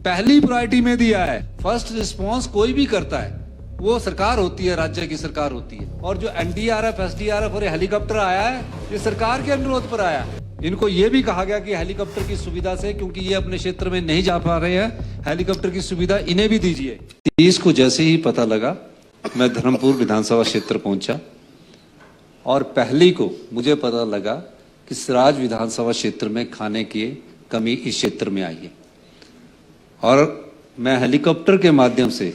पहली प्रायोरिटी में दिया है। फर्स्ट रिस्पांस कोई भी करता है वो सरकार होती है, राज्य की सरकार होती है। और जो एनडीआरएफ, एसडीआरएफ और हेलीकॉप्टर आया है, ये सरकार के अनुरोध पर आया। इनको ये भी कहा गया कि हेलीकॉप्टर की सुविधा से, क्योंकि ये अपने क्षेत्र में नहीं जा पा रहे हैं, हेलीकॉप्टर की सुविधा इन्हें भी दीजिए। 30 को जैसे ही पता लगा, मैं धर्मपुर विधानसभा क्षेत्र पहुंचा और पहली को मुझे पता लगा कि सिराज विधानसभा क्षेत्र में खाने की कमी इस क्षेत्र में आई है। और मैं हेलीकॉप्टर के माध्यम से,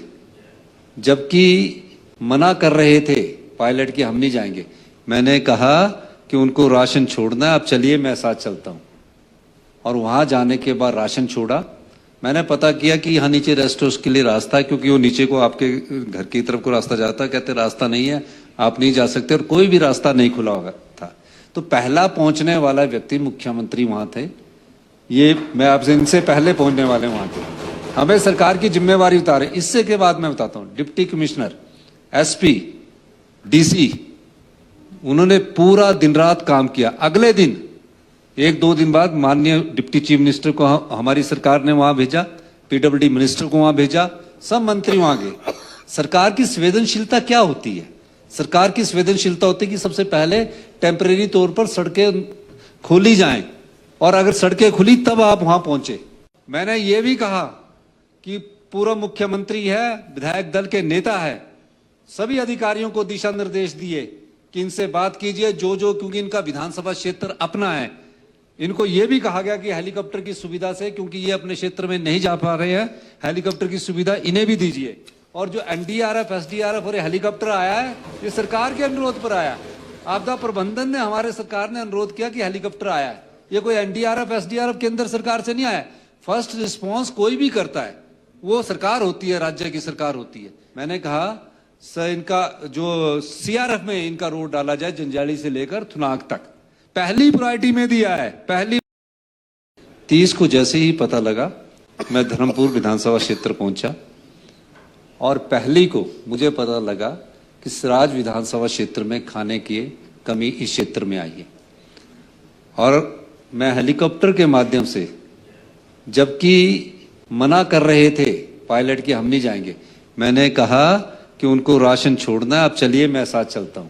जबकि मना कर रहे थे पायलट कि हम नहीं जाएंगे, मैंने कहा कि उनको राशन छोड़ना है, अब चलिए मैं साथ चलता हूं। और वहां जाने के बाद राशन छोड़ा। मैंने पता किया कि यहाँ नीचे रेस्ट हाउस के लिए रास्ता है, क्योंकि वो नीचे को आपके घर की तरफ को रास्ता जाता है। कहते रास्ता नहीं है, आप नहीं जा सकते, और कोई भी रास्ता नहीं खुला होगा था। तो पहला पहुंचने वाला व्यक्ति मुख्यमंत्री वहां थे। ये मैं आपसे, इनसे पहले पहुंचने वाले वहां थे। हमें सरकार की जिम्मेवारी उतारे। इससे के बाद मैं बताता हूं, डिप्टी कमिश्नर, एसपी, डीसी, उन्होंने पूरा दिन रात काम किया। अगले दिन, 1-2 दिन बाद, माननीय डिप्टी चीफ मिनिस्टर को हमारी सरकार ने वहां भेजा, पीडब्ल्यूडी मिनिस्टर को वहां भेजा, सब मंत्री वहां गए। सरकार की संवेदनशीलता क्या होती है? सरकार की संवेदनशीलता होती है कि सबसे पहले टेम्परेरी तौर पर सड़कें खोली जाएं, और अगर सड़कें खुली तब आप वहां पहुंचे। मैंने ये भी कहा कि पूर्व मुख्यमंत्री है, विधायक दल के नेता है, सभी अधिकारियों को दिशा निर्देश दिए कि इनसे बात कीजिए जो, क्योंकि इनका विधानसभा क्षेत्र अपना है। इनको यह भी कहा गया कि हेलीकॉप्टर की सुविधा से, क्योंकि ये अपने क्षेत्र में नहीं जा पा रहे हैं, हेलीकॉप्टर की सुविधा इन्हें भी दीजिए। और जो एनडीआरएफ, एसडीआरएफ और हेलीकॉप्टर आया है, ये सरकार के अनुरोध पर आया। आपदा प्रबंधन ने, हमारे सरकार ने अनुरोध किया कि हेलीकॉप्टर आया है। ये कोई एनडीआरएफ, एसडीआरएफ केंद्र सरकार से नहीं आया। फर्स्ट रिस्पांस कोई भी करता है वो सरकार होती है, राज्य की सरकार होती है। मैंने कहा सर, इनका जो सीआरएफ में इनका रोड डाला जाए, जंजाली से लेकर थुनाग तक, पहली प्रायोरिटी में दिया है। पहली 30 को जैसे ही पता लगा, मैं धर्मपुर विधानसभा क्षेत्र पहुंचा और पहली को मुझे पता लगा कि सिराज विधानसभा क्षेत्र में खाने की कमी इस क्षेत्र में आई है। और मैं हेलीकॉप्टर के माध्यम से, जबकि मना कर रहे थे पायलट कि हम नहीं जाएंगे, मैंने कहा कि उनको राशन छोड़ना है, अब चलिए मैं साथ चलता हूं।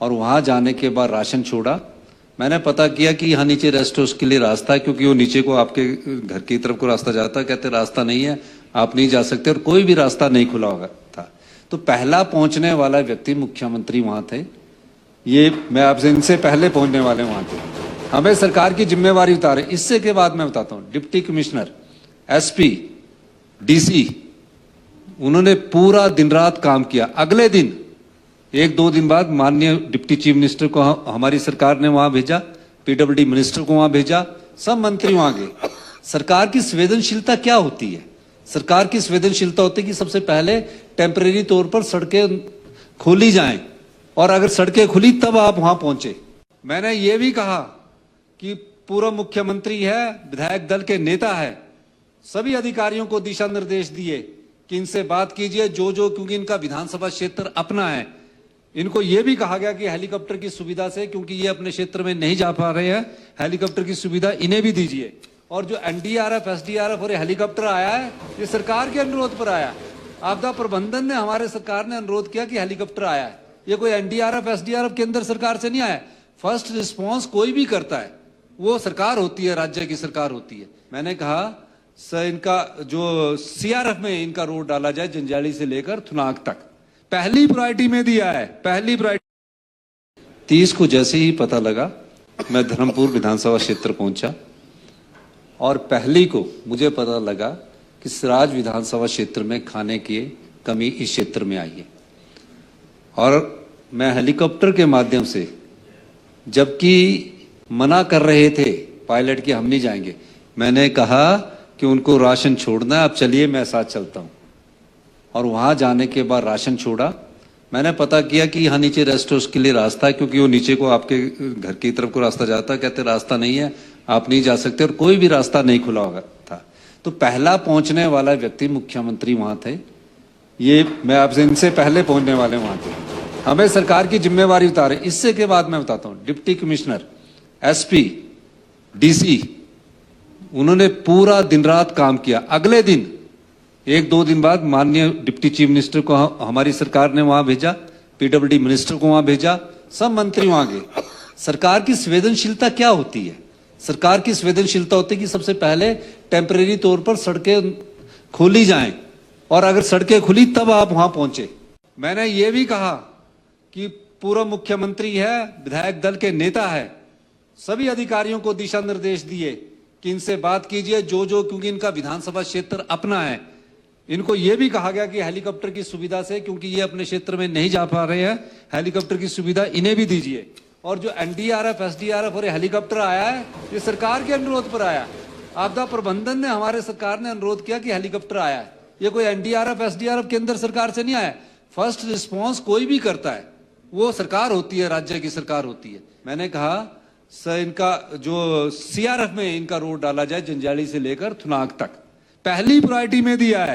और वहां जाने के बाद राशन छोड़ा। मैंने पता किया कि यहाँ नीचे रेस्ट हाउस के लिए रास्ता है, क्योंकि वो नीचे को आपके घर की तरफ को रास्ता जाता है। कहते रास्ता नहीं है, आप नहीं जा सकते, और कोई भी रास्ता नहीं खुला होगा था। तो पहला पहुंचने वाला व्यक्ति मुख्यमंत्री वहां थे। ये मैं आपसे, इनसे पहले पहुंचने वाले वहां थे। हमें सरकार की जिम्मेवारी उतारे। इससे के बाद मैं बताता हूं, डिप्टी कमिश्नर, एसपी, डीसी, उन्होंने पूरा दिन रात काम किया। अगले दिन, 1-2 दिन बाद, माननीय डिप्टी चीफ मिनिस्टर को हमारी सरकार ने वहां भेजा, पीडब्ल्यूडी मिनिस्टर को वहां भेजा, सब मंत्री वहां गए। सरकार की संवेदनशीलता क्या होती है? सरकार की संवेदनशीलता होती है कि सबसे पहले टेम्परेरी तौर पर सड़कें खोली जाएं, और अगर सड़कें खुली तब आप वहां पहुंचे। मैंने ये भी कहा कि पूर्व मुख्यमंत्री है, विधायक दल के नेता है, सभी अधिकारियों को दिशा निर्देश दिए कि इनसे बात कीजिए जो, क्योंकि इनका विधानसभा क्षेत्र अपना है। इनको यह भी कहा गया कि हेलीकॉप्टर की सुविधा से, क्योंकि ये अपने क्षेत्र में नहीं जा पा रहे हैं, हेलीकॉप्टर की सुविधा इन्हें भी दीजिए। और जो एनडीआरएफ, एसडीआरएफ और हेलीकॉप्टर आया है, ये सरकार के अनुरोध पर आया। आपदा प्रबंधन ने, हमारे सरकार ने अनुरोध किया कि हेलीकॉप्टर आया है। ये कोई एनडीआरएफ, एसडीआरएफ केंद्र सरकार से नहीं आया। फर्स्ट रिस्पांस कोई भी करता है वो सरकार होती है, राज्य की सरकार होती है। मैंने कहा सर, इनका जो सीआरएफ में इनका रोड डाला जाए, जंजाली से लेकर थुनाग तक, पहली प्रायोरिटी में दिया है। पहली प्रायोरिटी। 30 को जैसे ही पता लगा, मैं धर्मपुर विधानसभा क्षेत्र पहुंचा और पहली को मुझे पता लगा कि सिराज विधानसभा क्षेत्र में खाने की कमी इस क्षेत्र में आई है। और मैं हेलीकॉप्टर के माध्यम से, जबकि मना कर रहे थे पायलट कि हम नहीं जाएंगे, मैंने कहा कि उनको राशन छोड़ना है, अब चलिए मैं साथ चलता हूं। और वहां जाने के बाद राशन छोड़ा। मैंने पता किया कि यहाँ नीचे रेस्ट हाउस के लिए रास्ता है, क्योंकि वो नीचे को आपके घर की तरफ को रास्ता जाता है। कहते रास्ता नहीं है, आप नहीं जा सकते, और कोई भी रास्ता नहीं खुला होगा था। तो पहला पहुंचने वाला व्यक्ति मुख्यमंत्री वहां थे। ये मैं आपसे, इनसे पहले पहुंचने वाले वहां थे। हमें सरकार की जिम्मेवारी उतारे। इससे के बाद मैं बताता हूं, डिप्टी कमिश्नर, एसपी, डीसी, उन्होंने पूरा दिन रात काम किया। अगले दिन 1-2 दिन बाद माननीय डिप्टी चीफ मिनिस्टर को हमारी सरकार ने वहां भेजा, पीडब्ल्यूडी मिनिस्टर को वहां भेजा, सब मंत्री वहां गए। सरकार की संवेदनशीलता क्या होती है? सरकार की संवेदनशीलता होती है कि सबसे पहले टेम्परेरी तौर पर सड़कें खोली जाएं, और अगर सड़कें खुली तब आप वहां पहुंचे। मैंने ये भी कहा कि पूर्व मुख्यमंत्री है, विधायक दल के नेता है, सभी अधिकारियों को दिशा निर्देश दिए कि इनसे बात कीजिए जो क्योंकि इनका विधानसभा क्षेत्र अपना है। इनको यह भी कहा गया कि हेलीकॉप्टर की सुविधा से, क्योंकि ये अपने क्षेत्र में नहीं जा पा रहे हैं, हेलीकॉप्टर की सुविधा इन्हें भी दीजिए। और जो एनडीआरएफ, एसडीआरएफ और हेलीकॉप्टर आया है, ये सरकार के अनुरोध पर आया। आपदा प्रबंधन ने, हमारे सरकार ने अनुरोध किया कि हेलीकॉप्टर आया है। ये कोई एनडीआरएफ, एसडीआरएफ केंद्र सरकार से नहीं आया। फर्स्ट रिस्पॉन्स कोई भी करता है, वो सरकार होती है, राज्य की सरकार होती है। मैंने कहा सर, इनका जो सीआरएफ में इनका रोड डाला जाए, जंजाली से लेकर थुनाग तक, पहली प्रायोरिटी में दिया है।